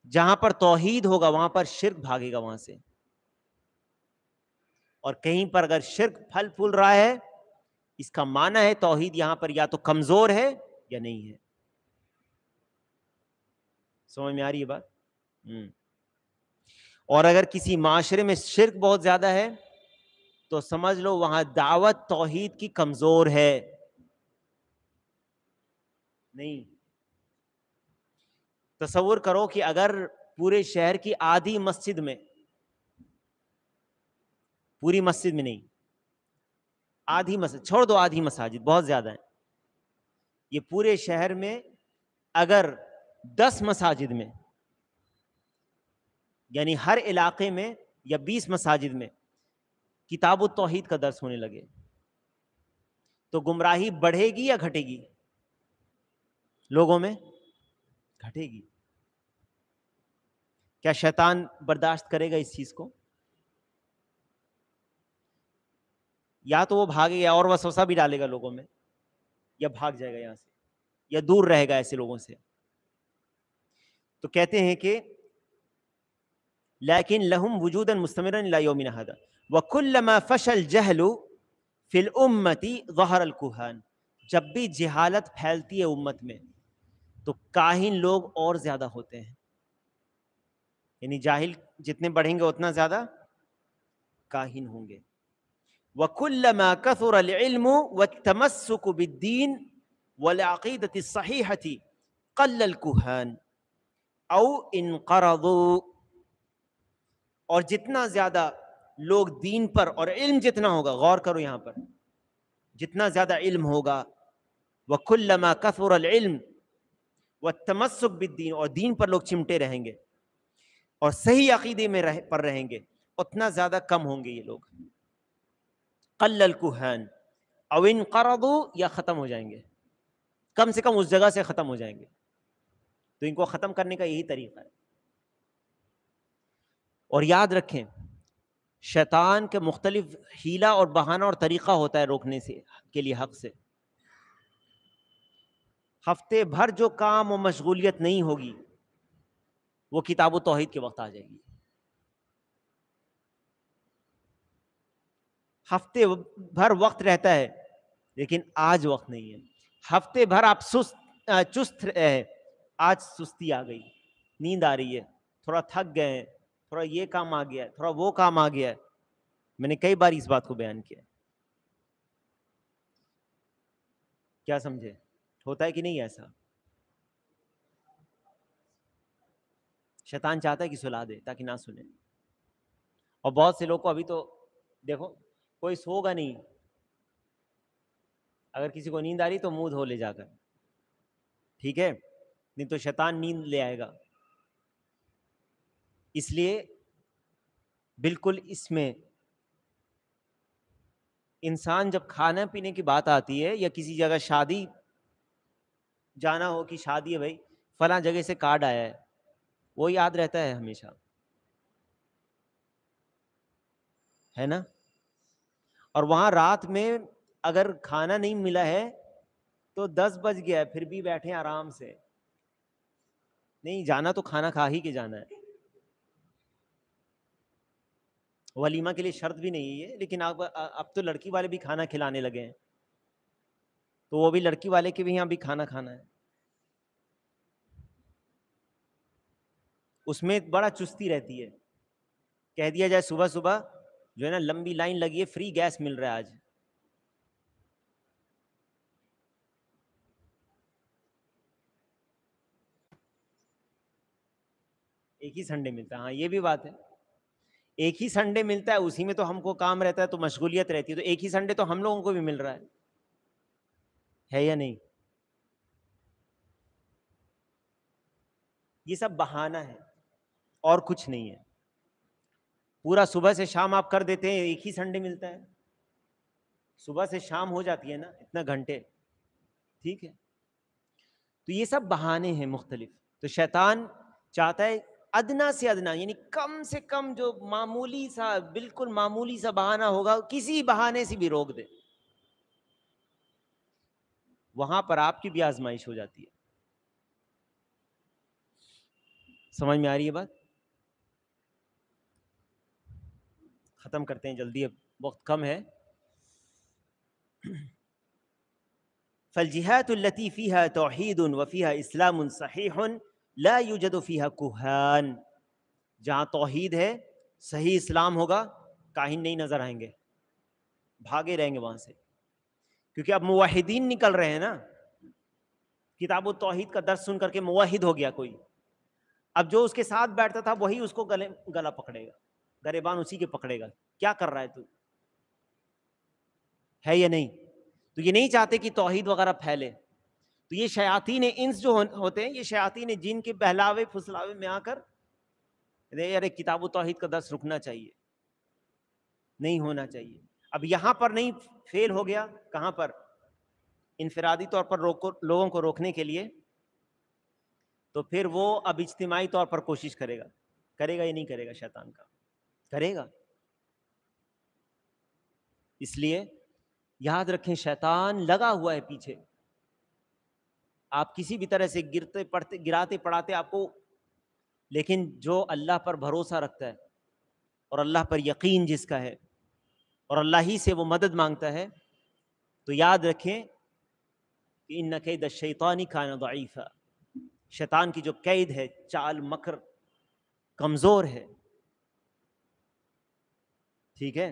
جہاں پر توحید ہوگا وہاں پر شرک بھاگے گا وہاں سے، اور کہیں پر اگر شرک پھل پھول رہا ہے اس کا معنی ہے توحید یہاں پر یا تو کمزور ہے یا نہیں ہے. سمجھ میں آ رہی ہے بات؟ اور اگر کسی معاشرے میں شرک بہت زیادہ ہے تو سمجھ لو وہاں دعوت توحید کی کمزور ہے. نہیں، تصور کرو کہ اگر پورے شہر کی آدھی مسجد میں، پوری مسجد میں نہیں، آدھی مسجد چھوڑ دو، آدھی مساجد بہت زیادہ ہیں، یہ پورے شہر میں اگر 10 مساجد میں، یعنی ہر علاقے میں یا 20 مساجد میں کتاب التوحید کا درس ہونے لگے تو گمراہی بڑھے گی یا گھٹے گی؟ لوگوں میں گھٹے گی. کیا شیطان برداشت کرے گا اس چیز کو؟ یا تو وہ بھاگے گا اور وسوسہ بھی ڈالے گا لوگوں میں، یا بھاگ جائے گا یہاں سے، یا دور رہے گا ایسے لوگوں سے. تو کہتے ہیں کہ لیکن لہم وجودا مستمرا الی یومنا ھذا وکلما فشى الجهل فی الامة ظہر الکہان. جب بھی جہالت پھیلتی ہے امت میں تو کاہن لوگ اور زیادہ ہوتے ہیں، یعنی جاہل جتنے بڑھیں گے اتنا زیادہ کاہن ہوں گے. وَكُلَّمَا كَثُرَ الْعِلْمُ وَالتَّمَسُّكُ بِالدِّينِ وَالْعَقِيدَةِ الصَّحِيحَةِ قَلَّ الْكُهَانِ أَوْ انْقَرَضُوا. اور جتنا زیادہ لوگ دین پر اور علم جتنا ہوگا، غور کرو یہاں پر، جتنا زیادہ علم ہوگا، وَكُلَّمَا كَثُرَ الْعِلْمُ وَالتَّمَسُّكُ بِالدِّينِ، اور دین پر لوگ چمٹے رہیں گے اور صحیح عقیدے میں پر رہیں گے، اتنا زیادہ کم ہوں گے یہ لوگ. قل الکہان او انقرضوا، یا ختم ہو جائیں گے، کم سے کم اس جگہ سے ختم ہو جائیں گے. تو ان کو ختم کرنے کا یہی طریقہ ہے. اور یاد رکھیں شیطان کے مختلف حیلہ اور بہانہ اور طریقہ ہوتا ہے روکنے سے کے لیے حق سے. ہفتے بھر جو کام و مشغولیت نہیں ہوگی وہ کتاب و توحید کے وقت آ جائے گی. ہفتے بھر وقت رہتا ہے لیکن آج وقت نہیں ہے. ہفتے بھر آپ چست رہے، آج سستی آ گئی، نیند آ رہی ہے، تھوڑا تھک گئے ہیں، تھوڑا یہ کام آ گیا ہے، تھوڑا وہ کام آ گیا ہے. میں نے کئی بار اس بات کو بیان کیا. کیا سمجھے؟ ہوتا ہے کہ نہیں ایسا؟ شیطان چاہتا ہے کہ سلا دے تاکہ نہ سنے. اور بہت سے لوگ کو ابھی تو دیکھو کوئی سوگا نہیں، اگر کسی کو نیند آ رہی تو منہ دھو لے جا کر، ٹھیک ہے، نہیں تو شیطان نیند لے آئے گا. اس لیے بالکل اس میں انسان جب کھانا پینے کی بات آتی ہے یا کسی جگہ شادی جانا ہو کہ شادی ہے بھائی فلاں جگہ سے کارڈ آیا ہے، وہ یاد رہتا ہے ہمیشہ، ہے نا. اور وہاں رات میں اگر کھانا نہیں ملا ہے تو 10 بج گیا ہے پھر بھی بیٹھے آرام سے. نہیں جانا تو کھانا کھا ہی کے جانا ہے. ولیمہ کے لیے شرط بھی نہیں ہے، لیکن اب تو لڑکی والے بھی کھانا کھلانے لگے ہیں تو وہ بھی لڑکی والے کے بھی یہاں بھی کھانا کھانا ہے. اس میں بڑا چستی رہتی ہے. کہہ دیا جائے صبح صبح جو ہے نا لمبی لائن لگی ہے، فری گیس مل رہا ہے آج. ایک ہی سنڈے ملتا ہے، ہاں یہ بھی بات ہے، ایک ہی سنڈے ملتا ہے، اسی میں تو ہم کو کام رہتا ہے تو مشغولیت رہتی ہے، تو ایک ہی سنڈے تو ہم لوگوں کو بھی مل رہا ہے یا نہیں؟ یہ سب بہانہ ہے اور کچھ نہیں ہے. پورا صبح سے شام آپ کر دیتے ہیں، ایک ہی سنڈے ملتا ہے، صبح سے شام ہو جاتی ہے نا اتنا گھنٹے، ٹھیک ہے. تو یہ سب بہانے ہیں مختلف. تو شیطان چاہتا ہے ادنا سے ادنا، یعنی کم سے کم جو معمولی سا، بالکل معمولی سا بہانہ ہوگا کسی بہانے سے بھی روک دے. وہاں پر آپ کی بھی آزمائش ہو جاتی ہے. سمجھ میں آ رہی ہے بات؟ ختم کرتے ہیں جلدی، اب وقت کم ہے. فالجهات التي فيها توحید وفيها اسلام صحیح لا يوجد فيها كهان. جہاں توحید ہے، صحیح اسلام ہوگا، کاہن نہیں نظر آئیں گے، بھاگے رہیں گے وہاں سے. کیونکہ اب موحدین نکل رہے ہیں نا. کتاب التوحید کا درس سن کر کے موحد ہو گیا کوئی، اب جو اس کے ساتھ بیٹھتا تھا وہی اس کو گلا پکڑے گا، گریبان اسی کے پکڑے گا. کیا کر رہا ہے تو، ہے یا نہیں؟ تو یہ نہیں چاہتے کہ توحید وغیرہ پھیلے. تو یہ شیاطین انس جو ہوتے ہیں، یہ شیاطین جن کے بہلاوے پھسلاوے میں آ کر یار کتاب و توحید کا درس رکنا چاہیے، نہیں ہونا چاہیے. اب یہاں پر نہیں فیل ہو گیا، کہاں پر؟ انفرادی طور پر لوگوں کو روکنے کے لیے. تو پھر وہ اب اجتماعی طور پر کوشش کرے گا یا نہیں کرے گا؟ شیطان کا کرے گا. اس لیے یاد رکھیں شیطان لگا ہوا ہے پیچھے. آپ کسی بھی طرح سے گراتے پڑھاتے آپ کو، لیکن جو اللہ پر بھروسہ رکھتا ہے اور اللہ پر یقین جس کا ہے اور اللہ ہی سے وہ مدد مانگتا ہے، تو یاد رکھیں کہ ان کید الشیطان کان ضعیفا. شیطان کی جو قید ہے، چال مکر، کمزور ہے. ٹھیک ہے.